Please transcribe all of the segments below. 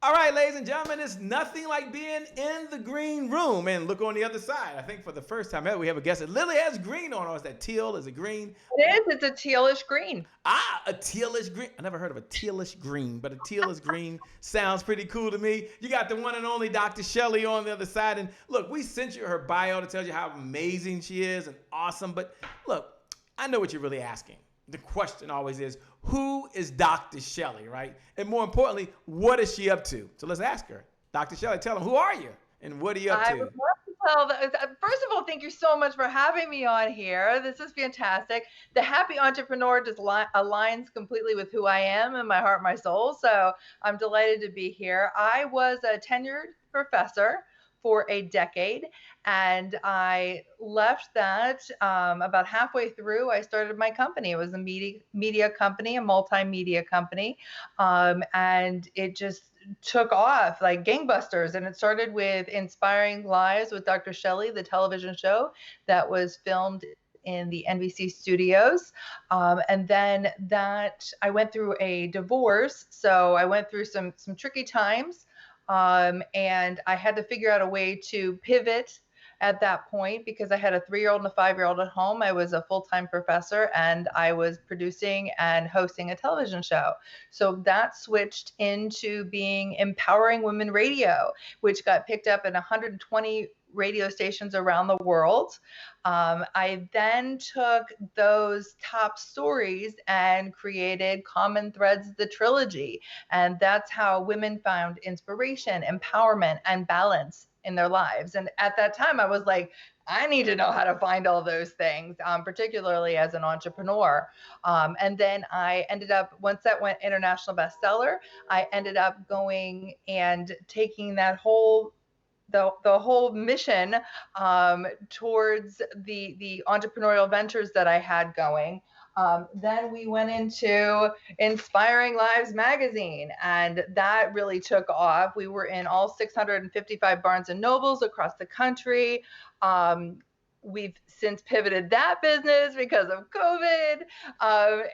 All right, ladies and gentlemen, it's nothing like being in the green room. And look on the other side. I think for the first time ever, we have a guest that literally has green on. Or is that teal? Is it green? It is. It's a tealish green. A tealish green. I never heard of a tealish green, but a tealish green sounds pretty cool to me. You got the one and only Dr. Shelly on the other side. And look, we sent you her bio to tell you how amazing she is and awesome. But look, I know what you're really asking. The question always is, who is Dr. Shelly, right? And more importantly, what is she up to? So let's ask her. Dr. Shelly, tell them, who are you and what are you up I to? would love to tell first of all, thank you so much for having me on here. This is fantastic. The happy entrepreneur just aligns completely with who I am and my heart, my soul. So I'm delighted to be here. I was a tenured professor for a decade, and I left that about halfway through. I started my company. It was a media company, a multimedia company, and it just took off like gangbusters. And it started with Inspiring Lives with DrShellie, the television show that was filmed in the NBC studios. And then that I went through a divorce. So I went through some tricky times. And I had to figure out a way to pivot at that point because I had a 3-year-old and a 5-year-old at home. I was a full-time professor and I was producing and hosting a television show. So that switched into being Empowering Women Radio, which got picked up in 120 radio stations around the world. I then took those top stories and created Common Threads, the trilogy. And that's how women found inspiration, empowerment, and balance in their lives. And at that time, I was like, I need to know how to find all those things, particularly as an entrepreneur. And then I ended up, once that went international bestseller, I ended up going and taking that whole the whole mission towards the entrepreneurial ventures that I had going. Then we went into Inspiring Lives magazine, and that really took off. We were in all 655 Barnes and Nobles across the country. We've since pivoted that business because of COVID,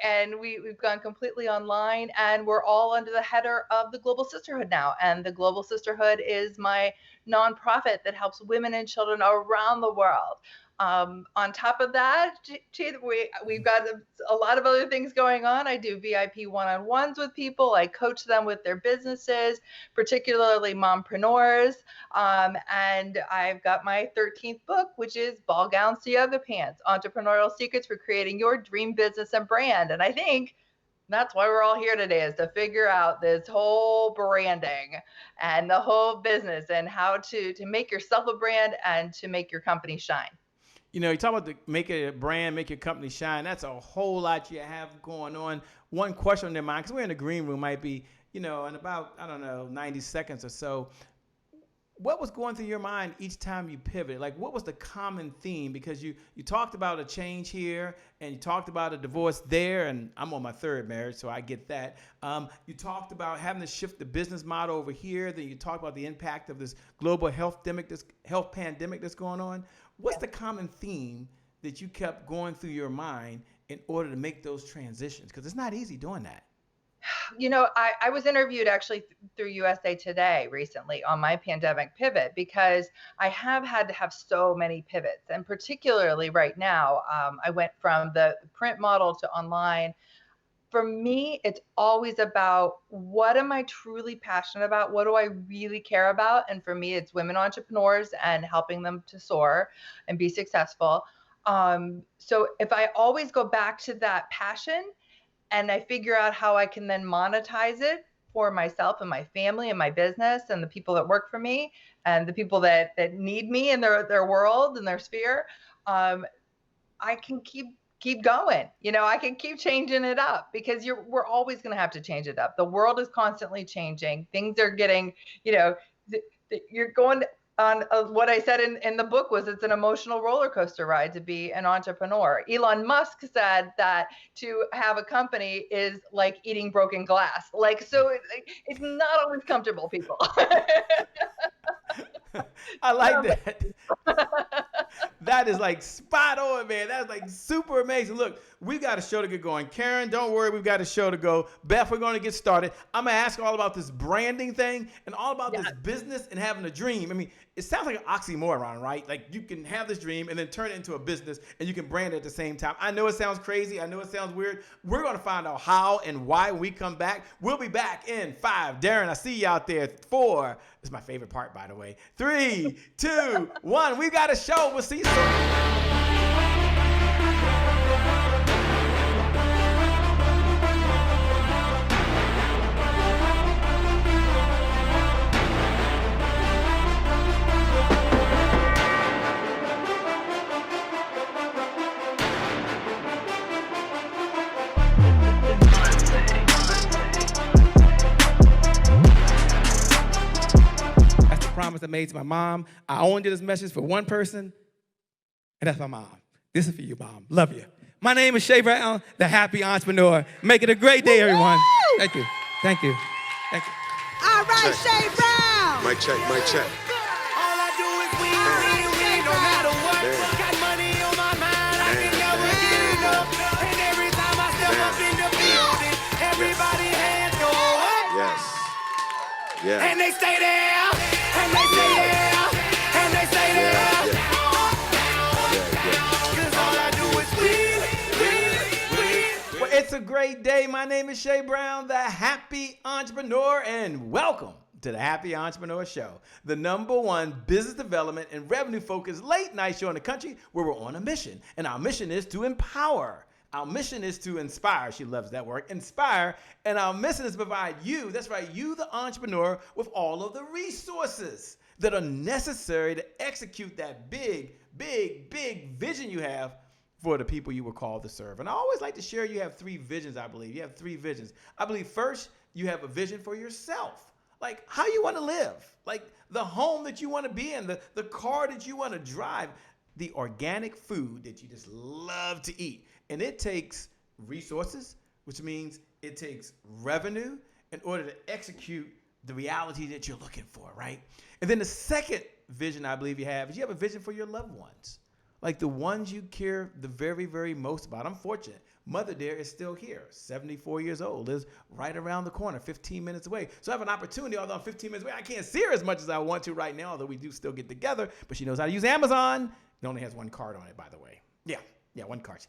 and we've gone completely online, and we're all under the header of the Global Sisterhood now. And the Global Sisterhood is my nonprofit that helps women and children around the world. On top of that, we've got a lot of other things going on. I do VIP one-on-ones with people. I coach them with their businesses, particularly mompreneurs. And I've got my 13th book, which is Ball Gowns to Yoga Pants, Entrepreneurial Secrets for Creating Your Dream Business and Brand. And I think that's why we're all here today, is to figure out this whole branding and the whole business and how to make yourself a brand and to make your company shine. You know, you talk about make it a brand, make your company shine. That's a whole lot you have going on. One question on their mind, because we're in the green room, might be, in about, 90 seconds or so. What was going through your mind each time you pivoted? Like, what was the common theme? Because you talked about a change here, and you talked about a divorce there, and I'm on my 3rd marriage, so I get that. You talked about having to shift the business model over here. Then you talked about the impact of this global health pandemic that's going on. What's the common theme that you kept going through your mind in order to make those transitions? Because it's not easy doing that. I was interviewed actually through USA Today recently on my pandemic pivot, because I have had to have so many pivots. And particularly right now, I went from the print model to online. For me, it's always about, what am I truly passionate about? What do I really care about? And for me, it's women entrepreneurs and helping them to soar and be successful. So if I always go back to that passion, and I figure out how I can then monetize it for myself and my family and my business and the people that work for me and the people that need me in their world and their sphere, I can keep going. I can keep changing it up, because we're always going to have to change it up. The world is constantly changing. Things are getting, you're going on what I said in the book was, it's an emotional roller coaster ride to be an entrepreneur. Elon Musk said that to have a company is like eating broken glass. So it's not always comfortable, people. I like that. That is like spot on, man. That's like super amazing. Look, we've got a show to get going. Karen, don't worry, we've got a show to go. Beth, we're going to get started. I'm going to ask all about this branding thing and all about this business and having a dream. I mean, it sounds like an oxymoron, right? Like you can have this dream and then turn it into a business and you can brand it at the same time. I know it sounds crazy. I know it sounds weird. We're going to find out how and why when we come back. We'll be back in 5. Darren, I see you out there. 4. This is my favorite part, by the way. 3, 2, 1. We've got a show. We'll see you soon. Promise I made to my mom. I only did this message for one person, and that's my mom. This is for you, Mom. Love you. My name is Shay Brown, the happy entrepreneur. Make it a great day, everyone. Thank you. Thank you. Thank you. All right, Shay Brown. Mic check, mic check. All I do is win, no matter what. Got money on my mind, I can never get enough. And every time I step up in the building, everybody hands go up. Yes. Yeah. And they stay there. And they stay there, and they stay there. Cause all I do is win. Well, it's a great day. My name is Shay Brown, the happy entrepreneur, and welcome to the Happy Entrepreneur Show, the #1 business development and revenue focused late night show in the country where we're on a mission. And our mission is to empower. Our mission is to inspire. She loves that word, inspire. And our mission is to provide you, that's right, you, the entrepreneur, with all of the resources that are necessary to execute that big, big, big vision you have for the people you were called to serve. And I always like to share you have 3 visions, I believe. You have 3 visions. I believe first, you have a vision for yourself. Like how you want to live, like the home that you want to be in, the car that you want to drive, the organic food that you just love to eat. And it takes resources, which means it takes revenue in order to execute the reality that you're looking for, right? And then the second vision I believe you have is you have a vision for your loved ones, like the ones you care the very, very most about. I'm fortunate. Mother dear is still here, 74 years old, lives right around the corner, 15 minutes away. So I have an opportunity, although I'm 15 minutes away, I can't see her as much as I want to right now, although we do still get together, but she knows how to use Amazon. It only has 1 card on it, by the way. Yeah, 1 card.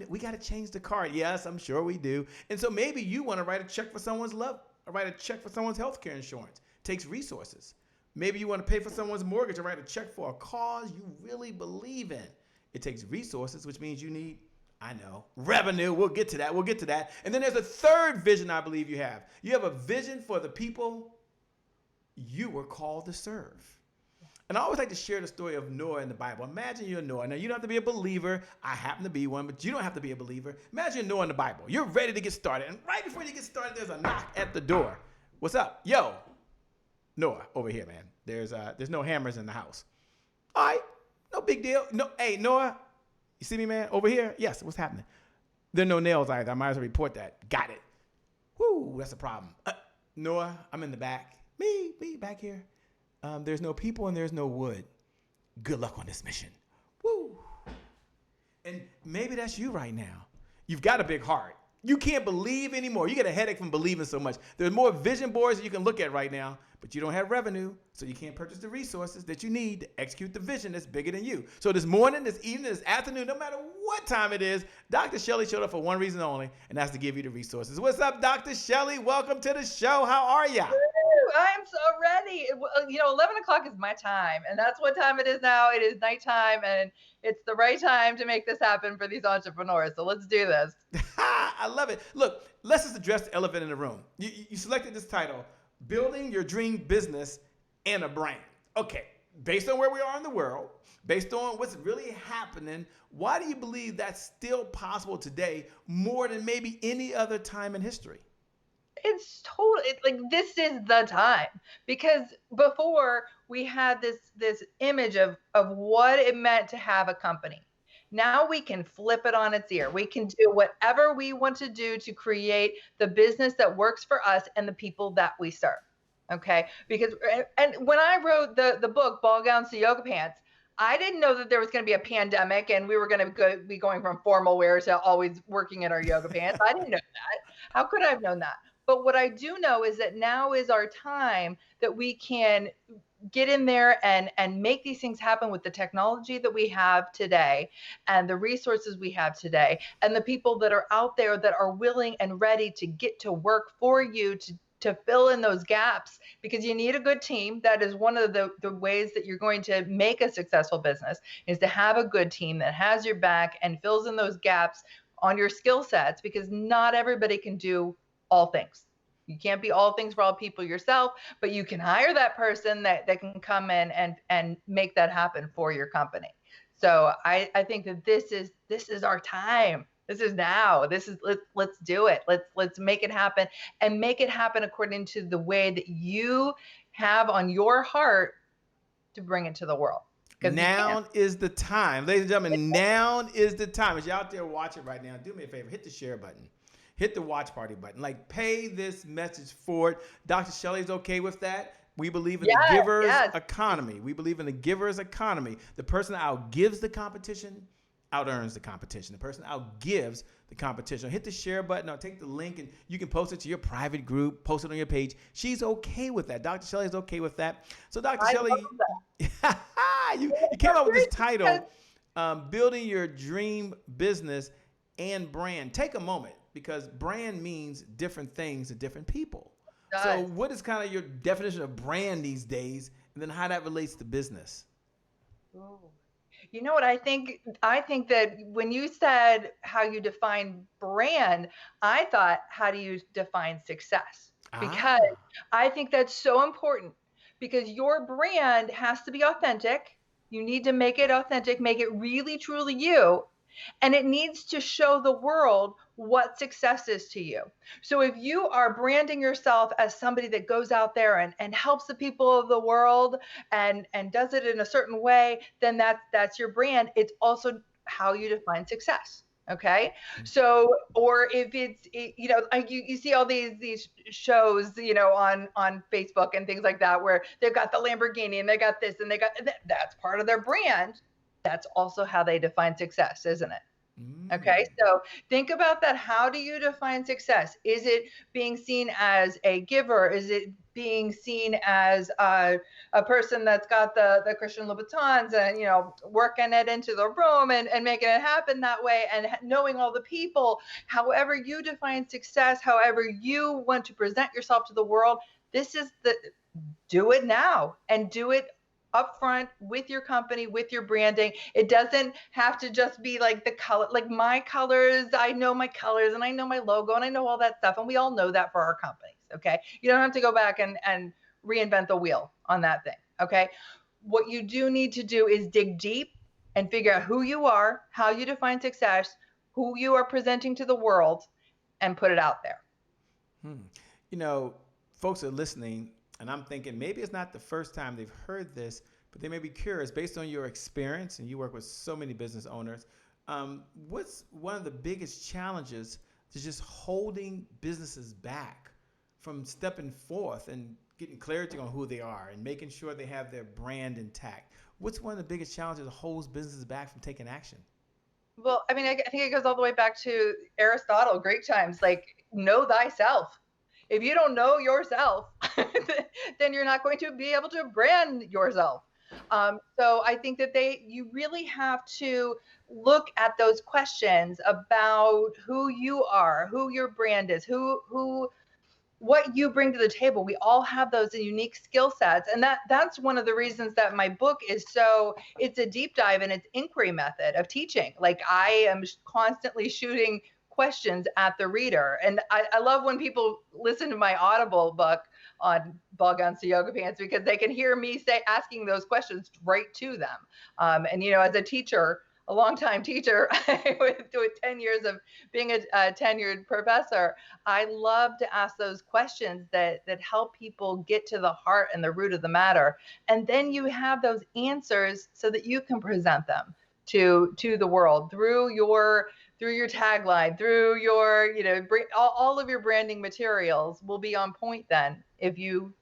We got to change the card. Yes, I'm sure we do. And so maybe you want to write a check for someone's love, or write a check for someone's healthcare insurance. It takes resources. Maybe you want to pay for someone's mortgage or write a check for a cause you really believe in. It takes resources, which means you need, revenue. We'll get to that. And then there's a third vision I believe you have. You have a vision for the people you were called to serve. And I always like to share the story of Noah in the Bible. Imagine you're Noah. Now, you don't have to be a believer. I happen to be one, but you don't have to be a believer. Imagine Noah in the Bible. You're ready to get started. And right before you get started, there's a knock at the door. What's up? Yo, Noah, over here, man. There's no hammers in the house. All right, no big deal. No, hey, Noah, you see me, man? Over here? Yes, what's happening? There are no nails either. I might as well report that. Got it. Whoo, that's a problem. Noah, I'm in the back. Me, back here. There's no people and there's no wood. Good luck on this mission. Woo. And maybe that's you right now. You've got a big heart. You can't believe anymore. You get a headache from believing so much. There's more vision boards that you can look at right now, but you don't have revenue, so you can't purchase the resources that you need to execute the vision that's bigger than you. So this morning, this evening, this afternoon, no matter what time it is, Dr. Shelly showed up for one reason only, and that's to give you the resources. What's up, Dr. Shelly? Welcome to the show. How are ya? I'm so ready. 11 o'clock is my time, and that's what time it is now. It is nighttime, and it's the right time to make this happen for these entrepreneurs. So let's do this. I love it. Look, let's just address the elephant in the room. You selected this title, Building Your Dream Business and a Brand. Okay, based on where we are in the world, based on what's really happening, why do you believe that's still possible today more than maybe any other time in history? It's totally like this is the time, because before we had this image of what it meant to have a company. Now we can flip it on its ear. We can do whatever we want to do to create the business that works for us and the people that we serve. Okay, because and when I wrote the book Ball Gowns to Yoga Pants, I didn't know that there was going to be a pandemic and we were going to be going from formal wear to always working in our yoga pants. I didn't know that. How could I have known that? But what I do know is that now is our time that we can get in there and make these things happen with the technology that we have today and the resources we have today and the people that are out there that are willing and ready to get to work for you to fill in those gaps, because you need a good team. That is one of the ways that you're going to make a successful business, is to have a good team that has your back and fills in those gaps on your skill sets, because not everybody can do all things. You can't be all things for all people yourself, but you can hire that person that can come in and make that happen for your company. So I think that this is our time. This is now. This is let's do it. Let's make it happen, and make it happen according to the way that you have on your heart to bring it to the world. Now is the time. Ladies and gentlemen, now is the time. As you're out there watching right now, do me a favor, hit the share button. Hit the watch party button. Like, pay this message forward. Dr. Shelly's okay with that. We believe in the giver's economy. We believe in the giver's economy. The person outgives the competition out-earns the competition. The person outgives the competition. Hit the share button or take the link and you can post it to your private group, post it on your page. She's okay with that. Dr. Shelly is okay with that. So Dr. Shelly, you came up with this title, Building Your Dream Business and Brand. Take a moment, because brand means different things to different people. So what is kind of your definition of brand these days, and then how that relates to business? Ooh. You know what I think? I think that when you said how you define brand, I thought, how do you define success? Because I think that's so important, because your brand has to be authentic. You need to make it authentic, make it really, truly you. And it needs to show the world what success is to you. So if you are branding yourself as somebody that goes out there and helps the people of the world and does it in a certain way, then that's your brand. It's also how you define success. Okay. So, or if it's, you know, you see all these shows, you know, on Facebook and things like that, where they've got the Lamborghini and they got this and they got, that's part of their brand. That's also how they define success, isn't it? Okay, so think about that. How do you define success? Is it being seen as a giver? Is it being seen as a person that's got the Christian Louboutins and, you know, working it into the room and making it happen that way, and knowing all the people? However you define success, however you want to present yourself to the world, do it now, and do it upfront with your company, with your branding. It doesn't have to just be like the color, like my colors. I know my colors and I know my logo and I know all that stuff. And we all know that for our companies. Okay. You don't have to go back and reinvent the wheel on that thing. Okay. What you do need to do is dig deep and figure out who you are, how you define success, who you are presenting to the world, and put it out there. You know, folks are listening, and I'm thinking maybe it's not the first time they've heard this, but they may be curious based on your experience, and you work with so many business owners. What's one of the biggest challenges to just holding businesses back from stepping forth and getting clarity on who they are and making sure they have their brand intact? What's one of the biggest challenges that holds businesses back from taking action? Well, I mean, I think it goes all the way back to Aristotle, Greek times, like, know thyself. If you don't know yourself, then you're not going to be able to brand yourself. So I think that you really have to look at those questions about who you are, who your brand is, what you bring to the table. We all have those unique skill sets. And that's one of the reasons that my book is it's a deep dive in its inquiry method of teaching. Like, I am constantly shooting questions at the reader. And I love when people listen to my Audible book on Ball Gowns to Yoga Pants, because they can hear me asking those questions right to them. And, you know, as a teacher, a longtime teacher with 10 years of being a tenured professor, I love to ask those questions that help people get to the heart and the root of the matter. And then you have those answers so that you can present them to the world through your tagline, through your, you know, all of your branding materials will be on point then, if you,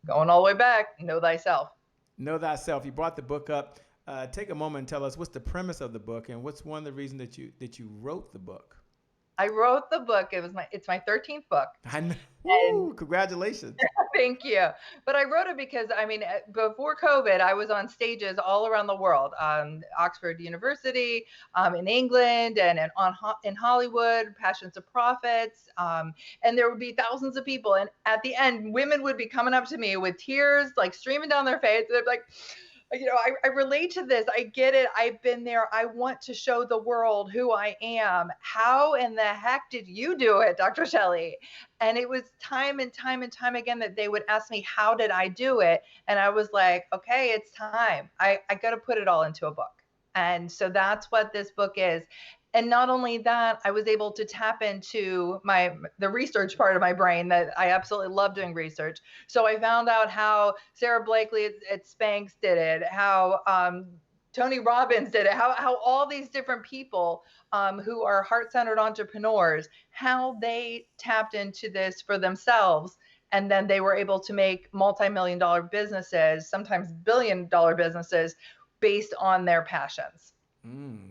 going all the way back, know thyself. Know thyself. You brought the book up. take a moment and tell us what's the premise of the book and what's one of the reasons that you wrote the book. I wrote the book. It's my 13th book. I know. And Woo, congratulations. thank you. But I wrote it because, I mean, before COVID, I was on stages all around the world, Oxford University, in England, and in Hollywood, Passions of Prophets. And there would be thousands of people. And at the end, women would be coming up to me with tears like streaming down their face. They'd be like, you know, I relate to this. I get it. I've been there. I want to show the world who I am. How in the heck did you do it, Dr. Shelly? And it was time and time and time again that they would ask me, how did I do it? And I was like, okay, it's time. I got to put it all into a book. And so that's what this book is. And not only that, I was able to tap into the research part of my brain that I absolutely love doing research. So I found out how Sarah Blakely at Spanx did it, how Tony Robbins did it, how all these different people who are heart-centered entrepreneurs, how they tapped into this for themselves. And then they were able to make multi-million-dollar businesses, sometimes billion-dollar businesses, based on their passions.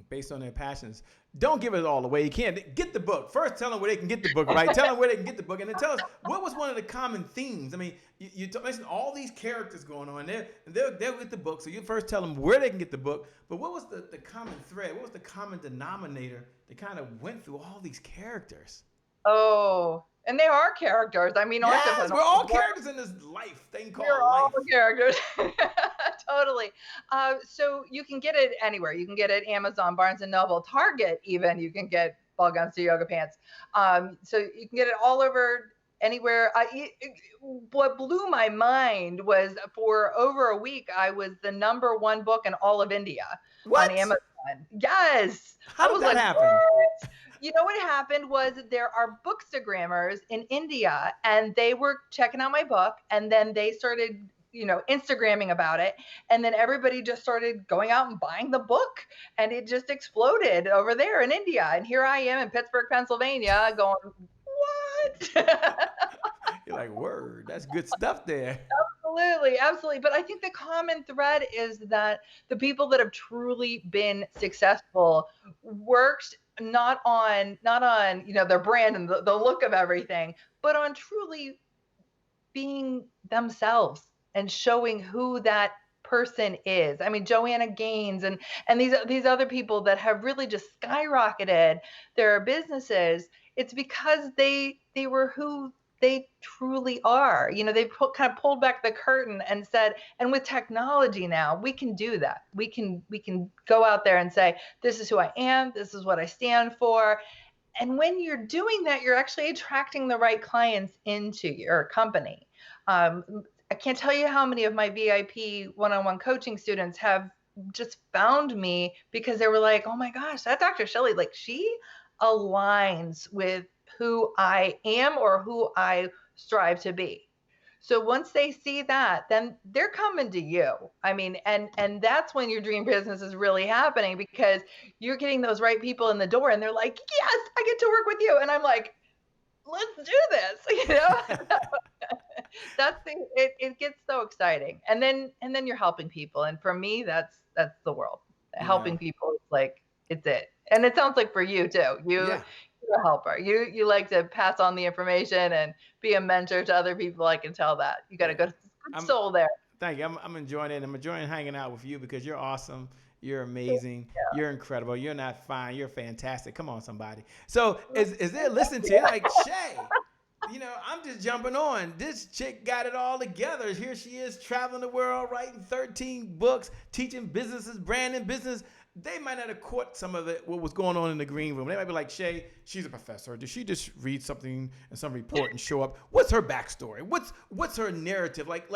Based on their passions. Don't give it all away. You can't. Get the book. First, tell them where they can get the book, right? Tell them where they can get the book. And then tell us, what was one of the common themes? I mean, you mentioned all these characters going on there, and they'll get the book. So you first tell them where they can get the book. But what was the common thread? What was the common denominator that kind of went through all these characters? Oh, and they are characters. I mean, yes, we're all characters in this life thing called life. We're all characters. Totally. So you can get it anywhere. You can get it at Amazon, Barnes & Noble, Target even. You can get Ball Guns to Yoga Pants. So you can get it all over, anywhere. What blew my mind was for over a week, I was the #1 book in all of India on Amazon. Yes. How did that happen? What? You know what happened was there are bookstagrammers in India, and they were checking out my book, and then they started, you know, Instagramming about it. And then everybody just started going out and buying the book, and it just exploded over there in India. And here I am in Pittsburgh, Pennsylvania going, what? You're like, word, that's good stuff there. Absolutely, absolutely. But I think the common thread is that the people that have truly been successful worked not on, you know, their brand and the look of everything, but on truly being themselves and showing who that person is. I mean, Joanna Gaines and these other people that have really just skyrocketed their businesses. It's because they were who they truly are. You know, they've kind of pulled back the curtain and said, and with technology now, we can do that. We can go out there and say, this is who I am. This is what I stand for. And when you're doing that, you're actually attracting the right clients into your company. I can't tell you how many of my VIP one-on-one coaching students have just found me because they were like, oh my gosh, that Dr. Shelly, like she aligns with who I am or who I strive to be. So once they see that, then they're coming to you. I mean, and that's when your dream business is really happening, because you're getting those right people in the door and they're like, yes, I get to work with you. And I'm like, let's do this. You know, it gets so exciting. And then you're helping people. And for me, that's the world. Helping people, it's like, it's it. And it sounds like for you too. You're a helper. You like to pass on the information and be a mentor to other people. I can tell that. You got a good soul there. Thank you. I'm enjoying it. I'm enjoying hanging out with you because you're awesome. You're amazing. Yeah. You're incredible. You're not fine. You're fantastic. Come on, somebody. So is there listening to you like, Shay, you know, I'm just jumping on. This chick got it all together. Here she is traveling the world, writing 13 books, teaching businesses, branding business. They might not have caught some of it, what was going on in the green room. They might be like, Shay, she's a professor. Did she just read something in some report and show up? What's her backstory? What's her narrative? Like,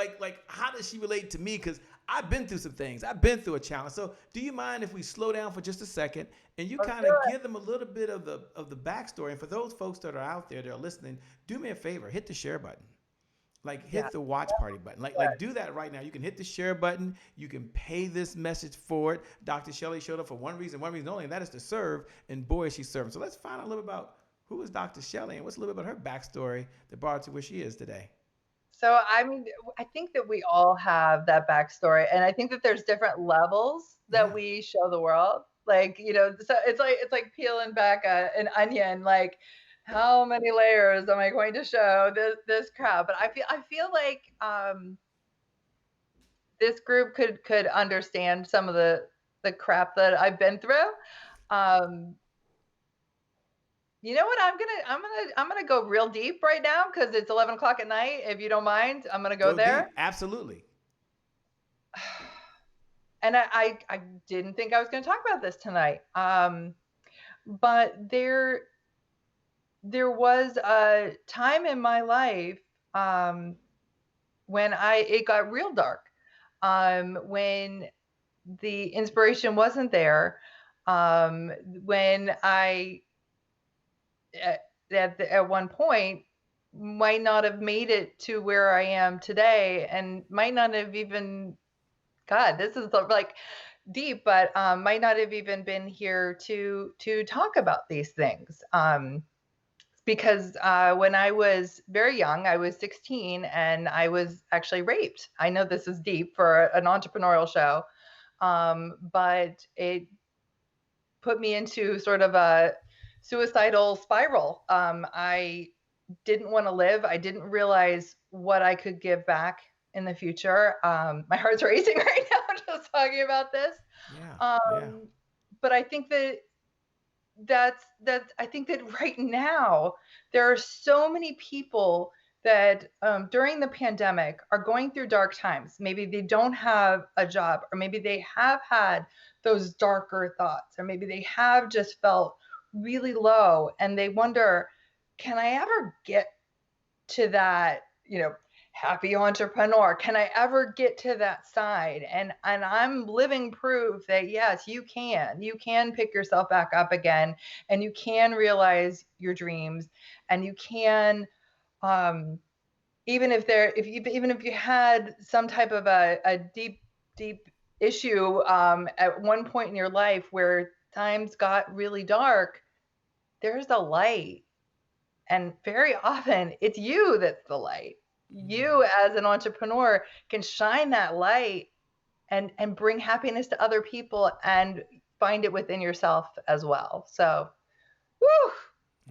how does she relate to me? Because I've been through some things. I've been through a challenge. So do you mind if we slow down for just a second and you kind of give them a little bit of the backstory? And for those folks that are out there that are listening, do me a favor, hit the share button. Like hit the watch party button. Like do that right now. You can hit the share button. You can pay this message forward. Dr. Shelly showed up for one reason only, and that is to serve. And boy, is she serving. So let's find out a little bit about who is Dr. Shelly and what's a little bit about her backstory that brought her to where she is today. So, I mean, I think that we all have that backstory, and I think that there's different levels that Yeah. we show the world. Like, so it's like peeling back an onion. Like, how many layers am I going to show this crowd? But I feel like this group could understand some of the crap that I've been through. Um, you know what? I'm gonna go real deep right now because it's 11 o'clock at night. If you don't mind, I'm gonna go Go deep. there. Absolutely. And I didn't think I was going to talk about this tonight. But there was a time in my life when it got real dark. When the inspiration wasn't there. When I at one point might not have made it to where I am today, and might not have even, God, this is like deep, but might not have even been here to talk about these things. Because when I was very young, I was 16, and I was actually raped. I know this is deep for an entrepreneurial show, but it put me into sort of a suicidal spiral. I didn't want to live. I didn't realize what I could give back in the future. My heart's racing right now just talking about this. Yeah. Yeah. But I think that I think that right now there are so many people that during the pandemic are going through dark times. Maybe they don't have a job, or maybe they have had those darker thoughts, or maybe they have just felt really low, and they wonder, can I ever get to that, happy entrepreneur? Can I ever get to that side? And I'm living proof that yes, you can pick yourself back up again, and you can realize your dreams, and you can, even if you had some type of a deep issue at one point in your life where times got really dark, there's a light. And very often it's you that's the light. You as an entrepreneur can shine that light and bring happiness to other people, and find it within yourself as well. So, whew,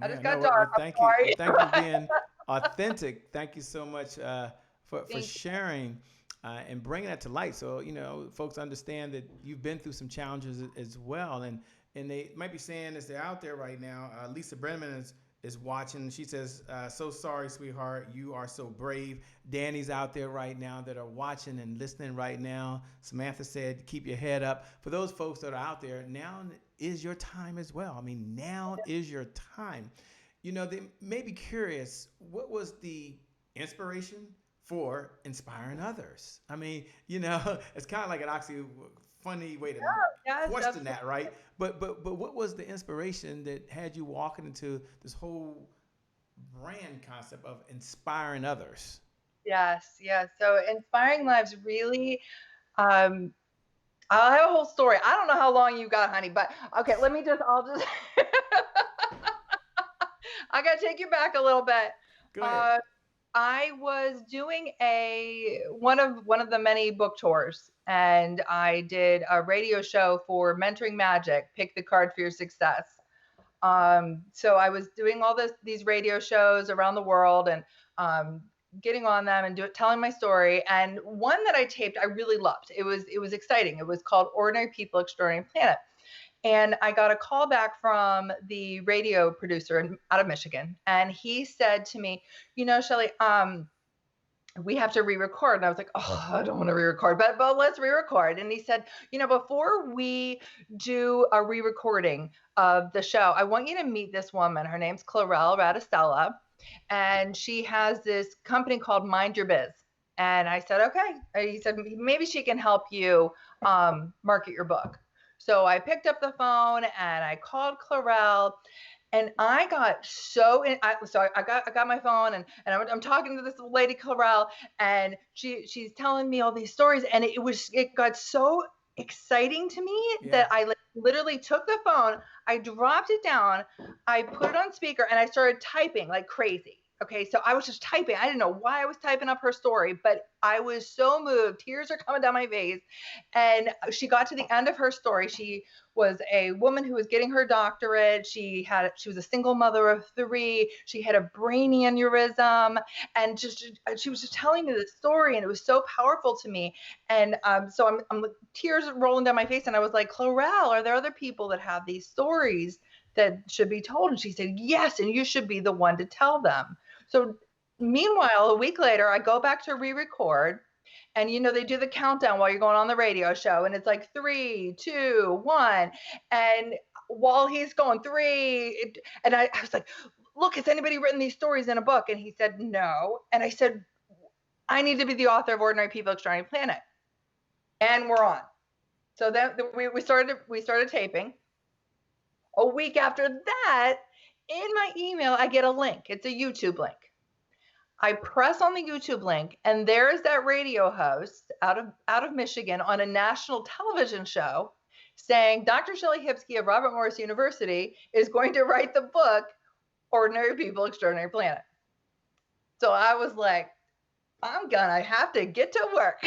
I just got dark. I'm Thank you. sorry. Thank you for being authentic. Thank you so much for Thank you. sharing and bringing that to light. So, folks understand that you've been through some challenges as well. And they might be saying, as they're out there right now, Lisa Brennan is watching. She says, so sorry, sweetheart. You are so brave. Danny's out there right now that are watching and listening right now. Samantha said, keep your head up. For those folks that are out there, now is your time as well. I mean, now is your time. They may be curious, what was the inspiration for inspiring others? I mean, it's kind of like an funny way to question that, right? But what was the inspiration that had you walking into this whole brand concept of inspiring others? Yes. So inspiring lives really, I'll have a whole story. I don't know how long you got, honey, but okay, I'll just, I got to take you back a little bit. Go ahead. I was doing one of the many book tours, and I did a radio show for Mentoring Magic, Pick the Card for Your Success. So I was doing all these radio shows around the world, and getting on them and telling my story. And one that I taped, I really loved. It was exciting. It was called Ordinary People, Extraordinary Planet. And I got a call back from the radio producer out of Michigan. And he said to me, Shelly, we have to re-record. And I was like, oh, I don't want to re-record, but let's re-record. And he said, before we do a re-recording of the show, I want you to meet this woman. Her name's Clarelle Radistella. And she has this company called Mind Your Biz. And I said, okay. He said, maybe she can help you market your book. So I picked up the phone and I called Clarelle, and I got so I got my phone, and I'm talking to this lady Clarelle, and she's telling me all these stories, and it got so exciting to me that I literally took the phone, I dropped it down, I put it on speaker, and I started typing like crazy. Okay, so I was just typing. I didn't know why I was typing up her story, but I was so moved. Tears are coming down my face. And she got to the end of her story. She was a woman who was getting her doctorate. She was a single mother of 3. She had a brain aneurysm, and she was just telling me this story, and it was so powerful to me. And so I'm tears rolling down my face, and I was like, Chlorel, are there other people that have these stories that should be told? And she said, yes, and you should be the one to tell them. So meanwhile, a week later, I go back to re-record, and they do the countdown while you're going on the radio show, and it's like 3, 2, 1, and while he's going 3, and I was like, look, has anybody written these stories in a book? And he said no. And I said, I need to be the author of Ordinary People, Extraordinary Planet. And we're on. So then we started taping. A week after that, in my email, I get a link. It's a YouTube link. I press on the YouTube link, and there's that radio host out of Michigan on a national television show saying Dr. Shellie Hipsky of Robert Morris University is going to write the book, Ordinary People, Extraordinary Planet. So I was like, I'm gonna have to get to work.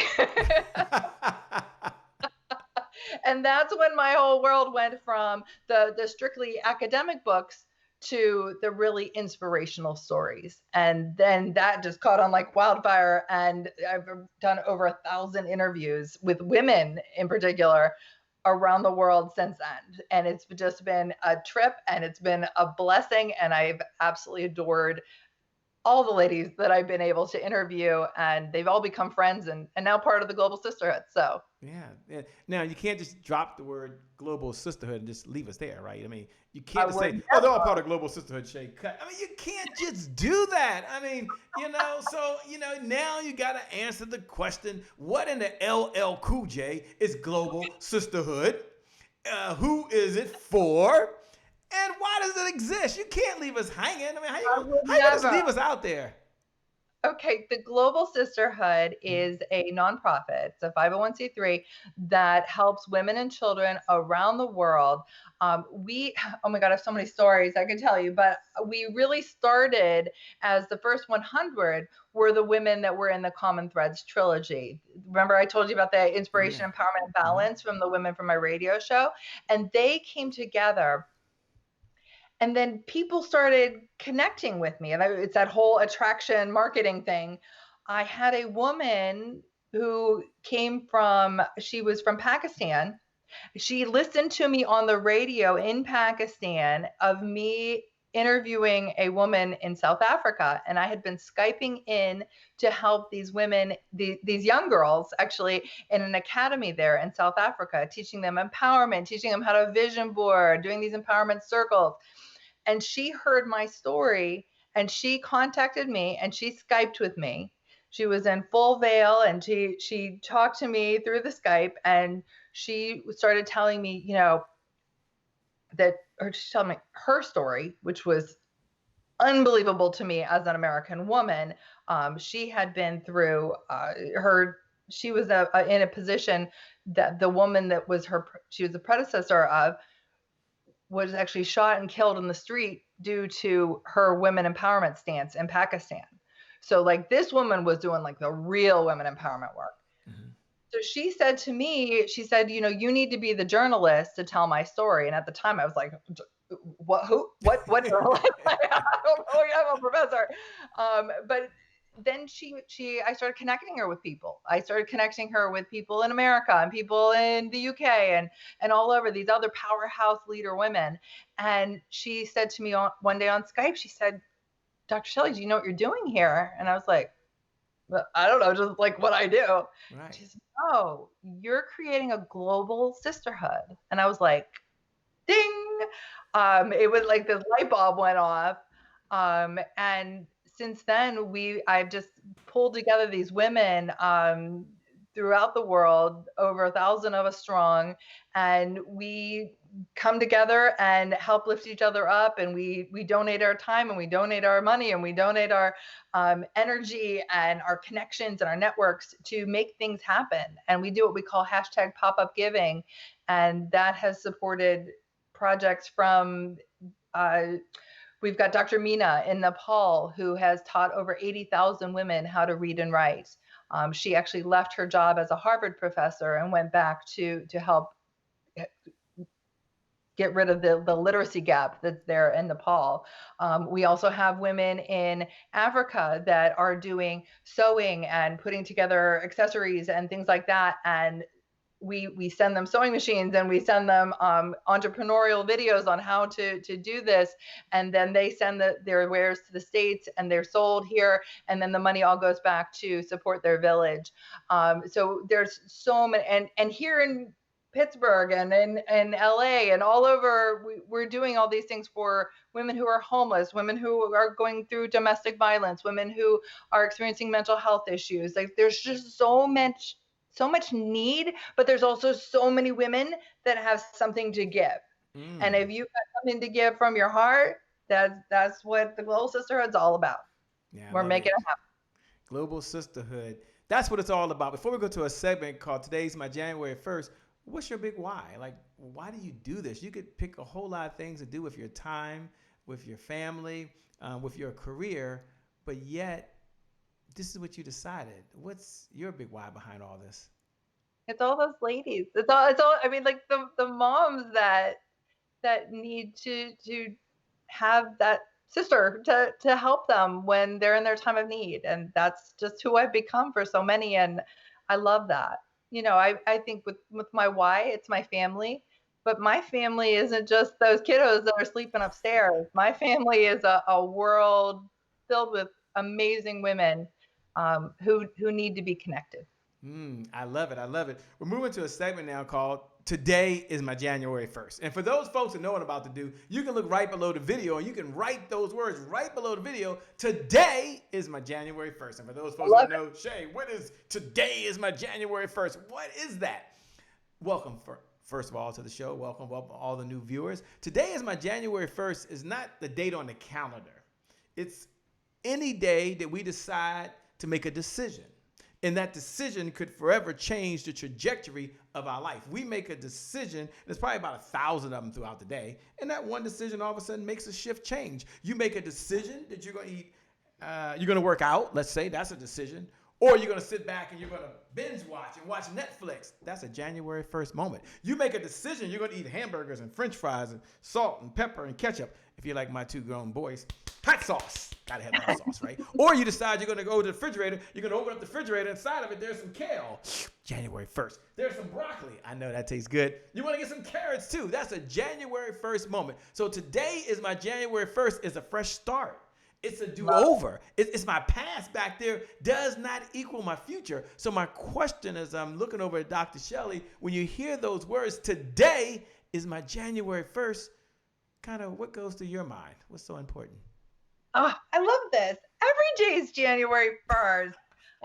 And that's when my whole world went from the strictly academic books to the really inspirational stories. And then that just caught on like wildfire. And I've done over 1,000 interviews with women in particular around the world since then. And it's just been a trip, and it's been a blessing. And I've absolutely adored all the ladies that I've been able to interview, and they've all become friends and now part of the Global Sisterhood. So yeah. Now you can't just drop the word Global Sisterhood and just leave us there, right? I mean, you can't just say, oh, they're all part of Global Sisterhood, Shay. Cut. I mean, you can't just do that. I mean, so now you got to answer the question: what in the LL Cool J is Global Sisterhood? Who is it for? And why does it exist? You can't leave us hanging. I mean, how you just leave us out there? Okay, the Global Sisterhood is a nonprofit. It's a 501c3 that helps women and children around the world. Oh my God, I have so many stories I can tell you, but we really started as the first 100 were the women that were in the Common Threads trilogy. Remember I told you about the inspiration, empowerment, and balance from the women from my radio show? And they came together. And then people started connecting with me. And it's that whole attraction marketing thing. I had a woman who she was from Pakistan. She listened to me on the radio in Pakistan of me interviewing a woman in South Africa. And I had been Skyping in to help these women, these young girls, actually in an academy there in South Africa, teaching them empowerment, teaching them how to vision board, doing these empowerment circles. And she heard my story, and she contacted me, and she Skyped with me. She was in full veil, and she talked to me through the Skype, and she started telling me, she told me her story, which was unbelievable to me as an American woman. She had been through she was in a position that the woman that was she was the predecessor of was actually shot and killed in the street due to her women empowerment stance in Pakistan. So like this woman was doing like the real women empowerment work. Mm-hmm. So she said to me, you need to be the journalist to tell my story. And at the time I was like, what journalist? I don't know, I'm a professor. But then I started connecting her with people. I started connecting her with people in America and people in the UK and all over, these other powerhouse leader women. And she said to me one day on Skype, she said, Dr. Shellie, do you know what you're doing here? And I was like, well, I don't know, just like what I do. Right. She said, oh, you're creating a global sisterhood. And I was like, ding. It was like this light bulb went off. And since then, I've just pulled together these women throughout the world, over 1,000 of us strong, and we come together and help lift each other up. And we donate our time, and we donate our money, and we donate our energy and our connections and our networks to make things happen. And we do what we call hashtag pop-up giving, and that has supported projects from We've got Dr. Meena in Nepal, who has taught over 80,000 women how to read and write. She actually left her job as a Harvard professor and went back to help get rid of the literacy gap that's there in Nepal. We also have women in Africa that are doing sewing and putting together accessories and things like that. And we send them sewing machines, and we send them entrepreneurial videos on how to do this, and then they send their wares to the States, and they're sold here, and then the money all goes back to support their village. So there's so many, and here in Pittsburgh and in LA and all over, we're doing all these things for women who are homeless, women who are going through domestic violence, women who are experiencing mental health issues. Like, there's just so much need, but there's also so many women that have something to give. And if you've got something to give from your heart, that's what the Global Sisterhood's all about. Yeah, We're making it happen. Global Sisterhood. That's what it's all about. Before we go to a segment called Today's My January 1st, what's your big why? Like, why do you do this? You could pick a whole lot of things to do with your time, with your family, with your career, but yet this is what you decided. What's your big why behind all this? It's all those ladies. It's all. I mean, like the moms that need to have that sister to help them when they're in their time of need, and that's just who I've become for so many, and I love that. I think with my why, it's my family, but my family isn't just those kiddos that are sleeping upstairs. My family is a world filled with amazing women who need to be connected. I love it. I love it. We're moving to a segment now called Today is My January 1st. And for those folks who know what I'm about to do, you can look right below the video and you can write those words right below the video. Today is my January 1st. And for those folks who know, Shay, what is today is my January 1st? What is that? Welcome, first of all, to the show. Welcome all the new viewers. Today is my January 1st is not the date on the calendar. It's any day that we decide to make a decision. And that decision could forever change the trajectory of our life. We make a decision, and there's probably about 1,000 of them throughout the day, and that one decision all of a sudden makes a shift change. You make a decision that you're going to eat, you're going to work out, let's say, that's a decision, or you're going to sit back and you're going to binge watch and watch Netflix. That's a January 1st moment. You make a decision, you're going to eat hamburgers and french fries and salt and pepper and ketchup. If you're like my two grown boys, hot sauce. Gotta have hot sauce, right? Or you decide you're gonna go to the refrigerator, you're gonna open up the refrigerator, inside of it, there's some kale. January 1st. There's some broccoli. I know that tastes good. You wanna get some carrots too. That's a January 1st moment. So today is my January 1st is a fresh start. It's a do-over. It's my past back there does not equal my future. So my question is, I'm looking over at Dr. Shellie, when you hear those words, today is my January 1st, kind of what goes through your mind? What's so important? Oh, I love this. Every day is January 1st.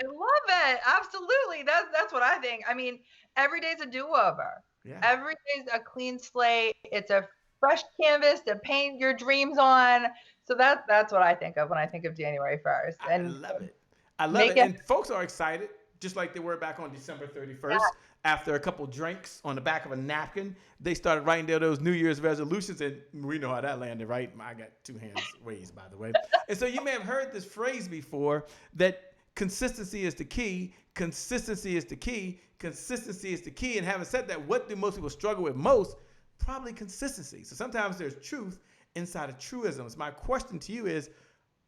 I love it. Absolutely. That's what I think. I mean, every day is a do-over. Yeah. Every day is a clean slate. It's a fresh canvas to paint your dreams on. So that's what I think of when I think of January 1st. And I love it. I love it. And folks are excited, just like they were back on December 31st. Yeah. After a couple drinks on the back of a napkin, they started writing down those New Year's resolutions, and we know how that landed, right? I got two hands raised, by the way. And so you may have heard this phrase before, that consistency is the key, consistency is the key, consistency is the key. And having said that, what do most people struggle with most? Probably consistency. So sometimes there's truth inside of truisms. My question to you is,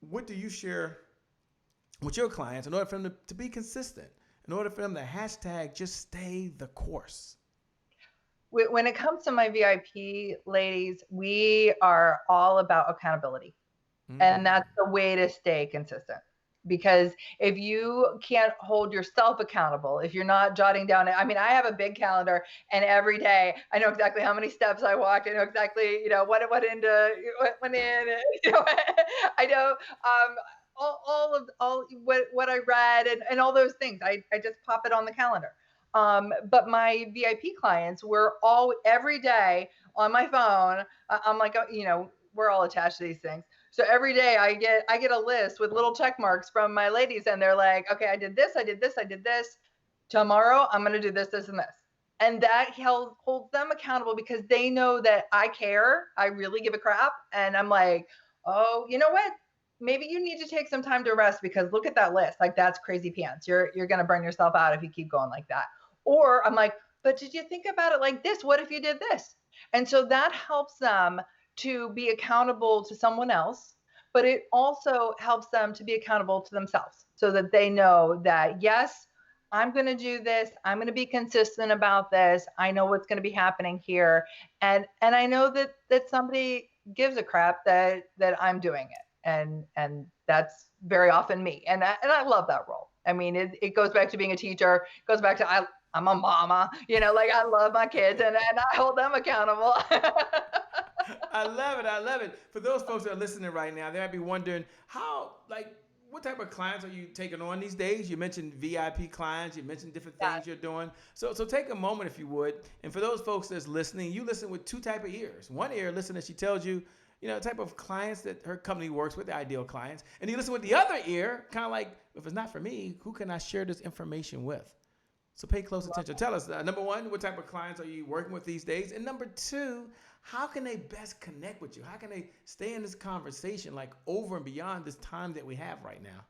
what do you share with your clients in order for them to be consistent? In order for them to hashtag just stay the course? When it comes to my VIP ladies, we are all about accountability. And that's the way to stay consistent. Because if you can't hold yourself accountable, if you're not jotting down, I mean, I have a big calendar, and every day I know exactly how many steps I walked. I know exactly, what went in, I know, all what I read and all those things. I just pop it on the calendar. But my VIP clients were every day on my phone. I'm like, we're all attached to these things. So every day I get a list with little check marks from my ladies, and they're like, okay, I did this, I did this, I did this. Tomorrow I'm going to do this, this, and this. And that holds them accountable because they know that I care. I really give a crap. And I'm like, oh, you know what? Maybe you need to take some time to rest because look at that list. Like that's crazy pants. You're gonna burn yourself out if you keep going like that. Or I'm like, but did you think about it like this? What if you did this? And so that helps them to be accountable to someone else, but it also helps them to be accountable to themselves so that they know that yes, I'm going to do this. I'm going to be consistent about this. I know what's going to be happening here. And I know that somebody gives a crap that I'm doing it. And that's very often me. And I love that role. I mean, it goes back to being a teacher, it goes back to I'm a mama, like I love my kids and I hold them accountable. I love it. I love it. For those folks that are listening right now, they might be wondering what type of clients are you taking on these days? You mentioned VIP clients. You mentioned different things you're doing. So take a moment, if you would. And for those folks that's listening, you listen with two type of ears. One ear, listen as she tells you, the type of clients that her company works with, the ideal clients. And you listen with the other ear, kind of like, if it's not for me, who can I share this information with? So pay close attention. Tell us, number one, what type of clients are you working with these days? And number two, how can they best connect with you? How can they stay in this conversation like over and beyond this time that we have right now?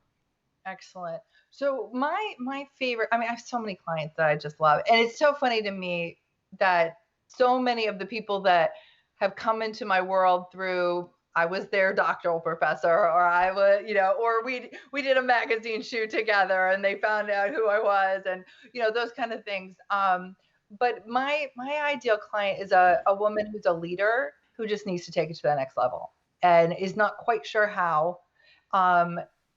Excellent. So my favorite, I mean, I have so many clients that I just love. And it's so funny to me that so many of the people that have come into my world through I was their doctoral professor, or I was, or we did a magazine shoot together and they found out who I was, and those kind of things. But my ideal client is a woman who's a leader who just needs to take it to the next level and is not quite sure how.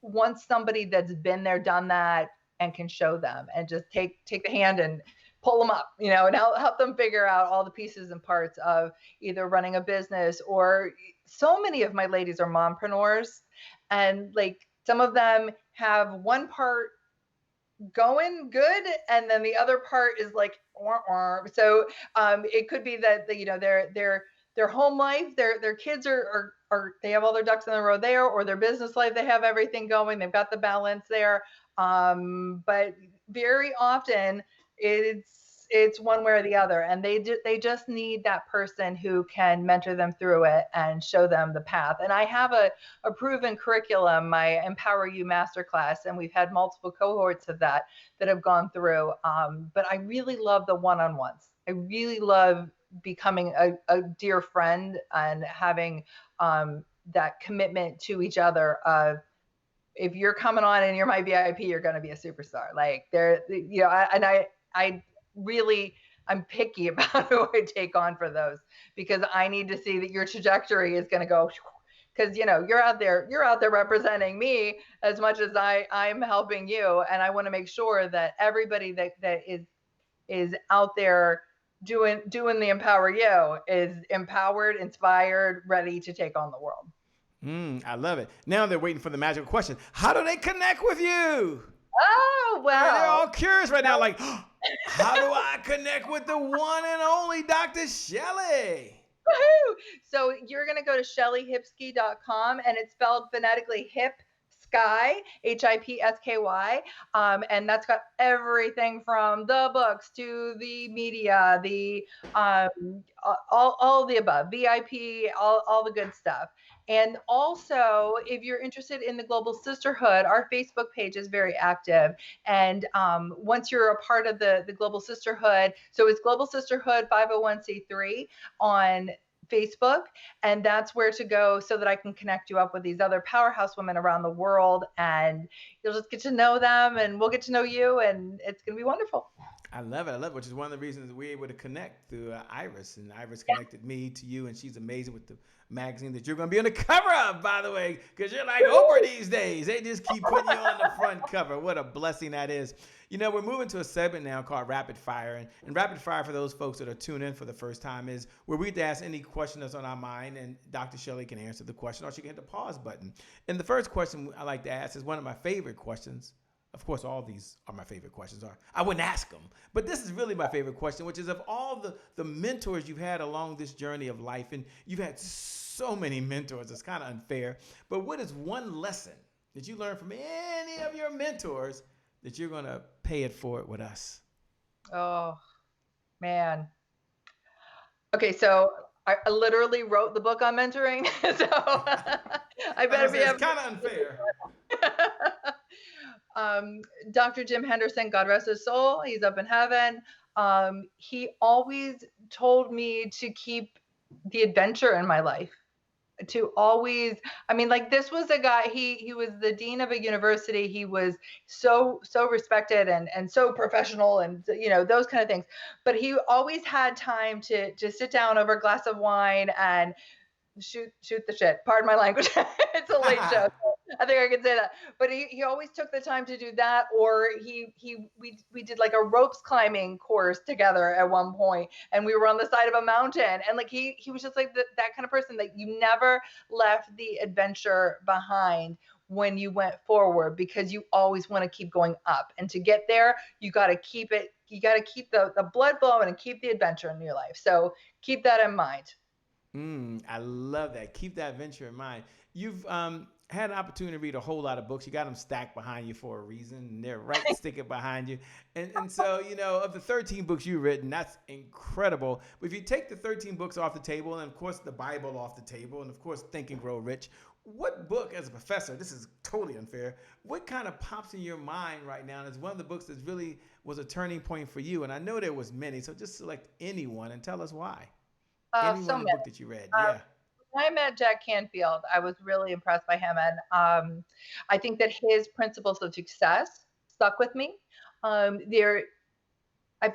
Wants somebody that's been there, done that, and can show them and just take the hand and pull them up, and help them figure out all the pieces and parts of either running a business, or so many of my ladies are mompreneurs, and like some of them have one part going good and then the other part is like so it could be that their home life, their kids are they have all their ducks in a row there, or their business life, they have everything going, they've got the balance there, but very often it's one way or the other, and they just need that person who can mentor them through it and show them the path. And I have a proven curriculum, my EmpowerU Master Class, and we've had multiple cohorts of that have gone through. But I really love the one-on-ones. I really love becoming a dear friend and having that commitment to each other of, if you're coming on and you're my VIP, you're going to be a superstar. Like I really, I'm picky about who I take on for those, because I need to see that your trajectory is going to go, because you're out there representing me as much as I'm helping you, and I want to make sure that everybody that is out there doing the EmpowerU is empowered, inspired, ready to take on the world. I love it. Now they're waiting for the magical question. How do they connect with you? Oh, well. They're all curious right now, like, how do I connect with the one and only Dr. Shellie? Woohoo! So you're going to go to ShellieHipsky.com, and it's spelled phonetically Hipsky, Hipsky. And that's got everything from the books to the media, the all the above, VIP, all the good stuff. And also, if you're interested in the Global Sisterhood, our Facebook page is very active. And once you're a part of the Global Sisterhood, so it's Global Sisterhood 501c3 on Facebook, and that's where to go so that I can connect you up with these other powerhouse women around the world, and you'll just get to know them, and we'll get to know you, and it's going to be wonderful. I love it, which is one of the reasons we're able to connect through Iris, and Iris connected me to you, and she's amazing with the magazine that you're going to be on the cover of, by the way, because you're like Oprah these days. They just keep putting you on the front cover. What a blessing that is. We're moving to a segment now called Rapid Fire, and Rapid Fire, for those folks that are tuning in for the first time, is where we ask any question that's on our mind, and Dr. Shellie can answer the question, or she can hit the pause button. And the first question I like to ask is one of my favorite questions. Of course, all these are my favorite questions. I wouldn't ask them, but this is really my favorite question, which is, of all the mentors you've had along this journey of life, and you've had so many mentors, it's kind of unfair, but what is one lesson that you learned from any of your mentors that you're going to pay it forward with us? Oh, man. Okay, so I literally wrote the book on mentoring, so I better be able. It's kind of unfair. Dr. Jim Henderson, God rest his soul, he's up in heaven. He always told me to keep the adventure in my life. To always, I mean, like, this was a guy, he was the dean of a university. He was so respected and so professional, and those kind of things. But he always had time to just sit down over a glass of wine and shoot the shit. Pardon my language. It's a late show, so I think I can say that. But he always took the time to do that. Or we did like a ropes climbing course together at one point, and we were on the side of a mountain. And like he was just like that kind of person that you never left the adventure behind when you went forward, because you always want to keep going up. And to get there, you got to keep it. You got to keep the blood flowing and keep the adventure in your life. So keep that in mind. I love that. Keep that venture in mind. You've had an opportunity to read a whole lot of books. You got them stacked behind you for a reason, and they're right sticking behind you. And so, of the 13 books you've written, that's incredible. But if you take the 13 books off the table, and of course the Bible off the table, and of course Think and Grow Rich, what book, as a professor, this is totally unfair, what kind of pops in your mind right now as one of the books that really was a turning point for you? And I know there was many, so just select anyone and tell us why. Any one book that you read, yeah. When I met Jack Canfield, I was really impressed by him, and I think that his principles of success stuck with me. I've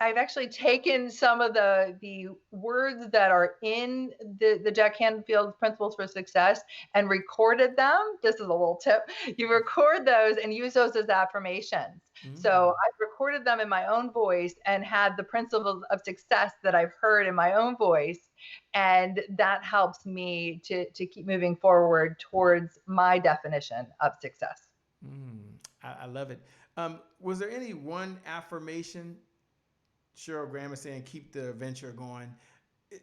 actually taken some of the words that are in the Jack Canfield Principles for Success and recorded them. This is a little tip. You record those and use those as affirmations. So I've recorded them in my own voice and had the principles of success that I've heard in my own voice. And that helps me to keep moving forward towards my definition of success. I love it. Was there any one affirmation, Cheryl Graham is saying, keep the venture going?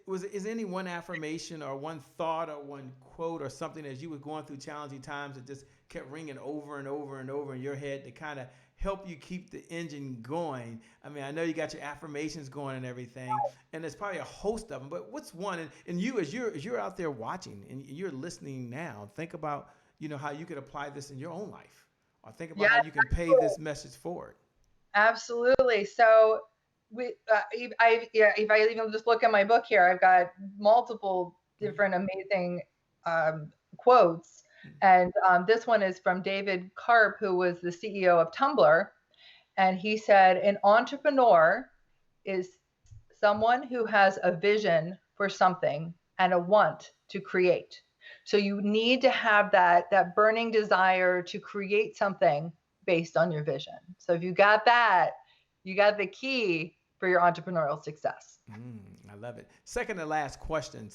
Is any one affirmation or one thought or one quote or something as you were going through challenging times that just kept ringing over and over and over in your head to kind of help you keep the engine going? I mean, I know you got your affirmations going and everything, and there's probably a host of them, but what's one? And you, as you're out there watching and you're listening now, think about, how you could apply this in your own life. Or think about how you can pay this message forward. Absolutely. So if I even just look at my book here, I've got multiple different amazing quotes. And this one is from David Karp, who was the CEO of Tumblr. And he said, an entrepreneur is someone who has a vision for something and a want to create. So you need to have that burning desire to create something based on your vision. So if you got that, you got the key for your entrepreneurial success. I love it. Second to last question.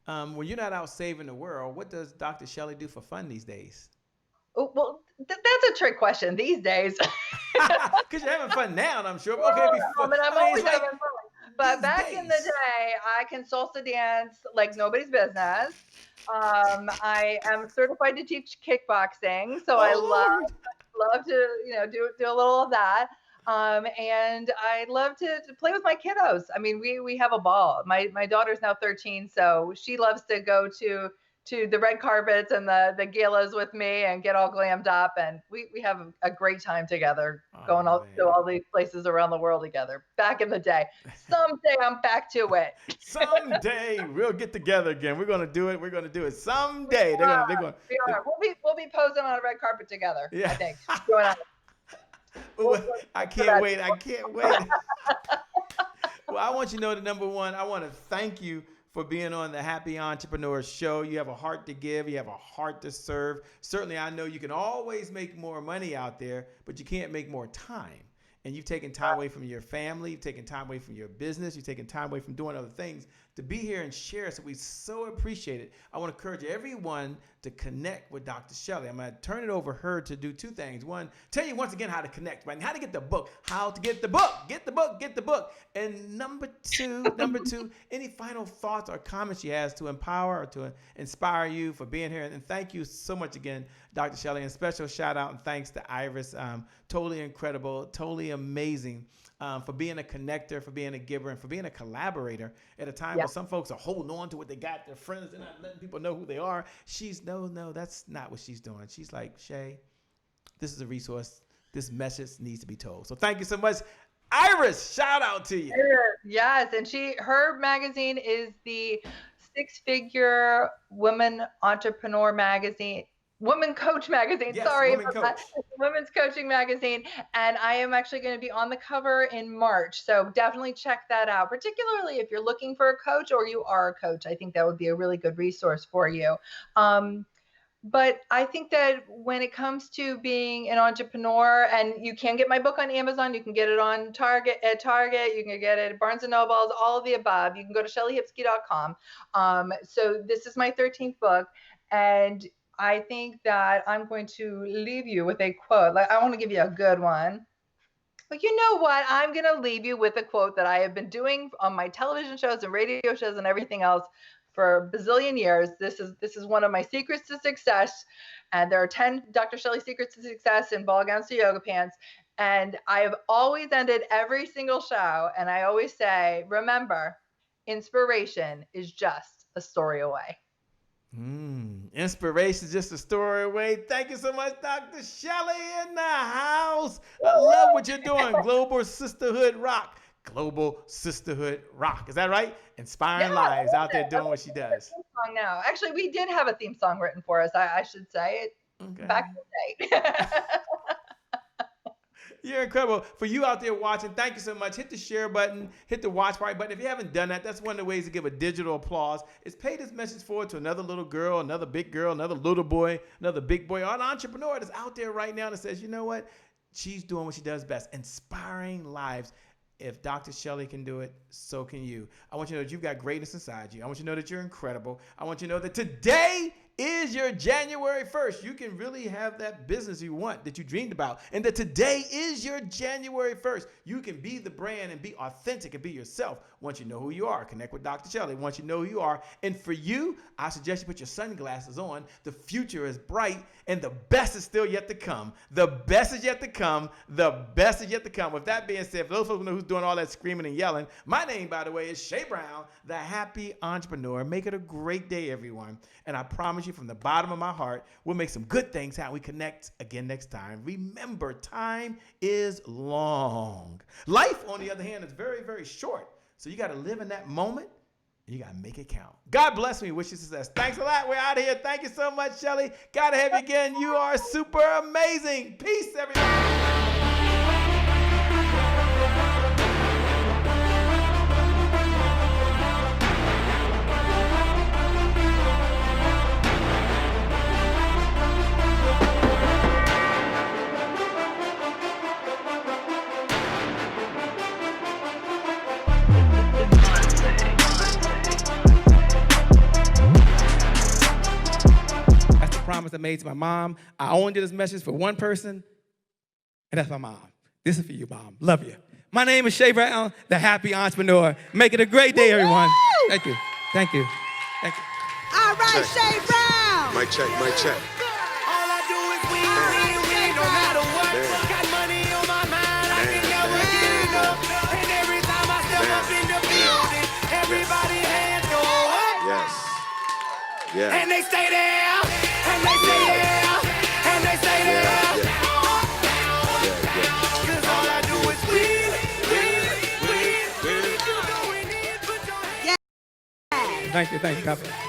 When you're not out saving the world, what does Dr. Shellie do for fun these days? Oh, well, that's a trick question these days. Because you're having fun now, and I'm sure. Okay, before, but I'm always having fun. But back in the day, I can salsa dance like nobody's business. I am certified to teach kickboxing, so I love to do a little of that. And I love to play with my kiddos. I mean, we have a ball. My daughter's now 13, so she loves to go to the red carpets and the galas with me and get all glammed up, and we have a great time together, going to all these places around the world together. Back in the day. Someday I'm back to it. Someday we'll get together again. We're gonna do it someday. They're gonna. We'll be posing on a red carpet together. Yeah. I think. I can't wait. Well, I want you to know that, number one, I want to thank you for being on the Happy Entrepreneur Show. You have a heart to give. You have a heart to serve. Certainly, I know you can always make more money out there, but you can't make more time. And you've taken time away from your family. You've taken time away from your business. You've taken time away from doing other things to be here and share. So we so appreciate it. I want to encourage everyone to connect with Dr. Shellie. I'm going to turn it over her to do two things. One, tell you once again how to connect, right? And how to get the book, how to get the book, get the book, get the book. And number two, any final thoughts or comments she has to empower or to inspire you for being here. And thank you so much again, Dr. Shellie. And special shout out and thanks to Iris. Totally incredible, totally amazing. For being a connector, for being a giver, and for being a collaborator at a time where some folks are holding on to what they got, their friends, they're not letting people know who they are. She's, no, that's not what she's doing. She's like, Shay, this is a resource. This message needs to be told. So thank you so much. Iris, shout out to you. Yes, and her magazine is the six-figure women entrepreneur magazine. Women Coach magazine. Yes, Sorry Women about Coach. that. Women's coaching magazine. And I am actually going to be on the cover in March. So definitely check that out, particularly if you're looking for a coach or you are a coach. I think that would be a really good resource for you. But I think that when it comes to being an entrepreneur, and you can get my book on Amazon, you can get it on Target, you can get it at Barnes & Noble, all of the above. You can go to ShellieHipsky.com. So this is my 13th book. And I think that I'm going to leave you with a quote. Like, I want to give you a good one. But you know what? I'm going to leave you with a quote that I have been doing on my television shows and radio shows and everything else for a bazillion years. This is one of my secrets to success. And there are 10 Dr. Shellie secrets to success in ball gowns to yoga pants. And I have always ended every single show. And I always say, remember, inspiration is just a story away. Inspiration, just a story away. Thank you so much, Dr. Shellie in the house. I love what you're doing. Global Sisterhood Rock. Global Sisterhood Rock. Is that right? Inspiring lives out there doing what she does. Song now. Actually, we did have a theme song written for us. I should say it back in the day. You're incredible. For you out there watching, thank you so much. Hit the share button, hit the watch party button. If you haven't done that, that's one of the ways to give a digital applause. Is pay this message forward to another little girl, another big girl, another little boy, another big boy, or an entrepreneur that's out there right now that says, you know what? She's doing what she does best, inspiring lives. If Dr. Shellie can do it, so can you. I want you to know that you've got greatness inside you. I want you to know that you're incredible. I want you to know that today is your January 1st. You can really have that business you want, that you dreamed about, and that today is your January 1st. You can be the brand and be authentic and be yourself once you know who you are. Connect with Dr. Shellie once you know who you are. And for you, I suggest you put your sunglasses on. The future is bright, and the best is still yet to come. The best is yet to come. The best is yet to come. With that being said, for those folks who know who's doing all that screaming and yelling, my name, by the way, is Shay Brown, the Happy Entrepreneur. Make it a great day, everyone. And I promise you from the bottom of my heart, we'll make some good things happen. We connect again next time. Remember, time is long. Life, on the other hand, is very, very short. So you got to live in that moment. You got to make it count. God bless me. Wish you success. Thanks a lot. We're out of here. Thank you so much, Shellie. Got to have you again. You are super amazing. Peace, everybody. Promise I made to my mom. I only did this message for one person, and that's my mom. This is for you, Mom. Love you. My name is Shay Brown, the Happy Entrepreneur. Make it a great day, everyone. Thank you. Thank you. Thank you. All right, Shay Brown. Mic check, mic check. All I do is win, no matter what. Got money on my mind, I can never get enough. And every time I step up in the building, everybody hands go up. Yes. Yeah. And they stay there, and they stay there, and they stay there. Cause all I do is win. If you doing it, put your hands. Thank you. God bless.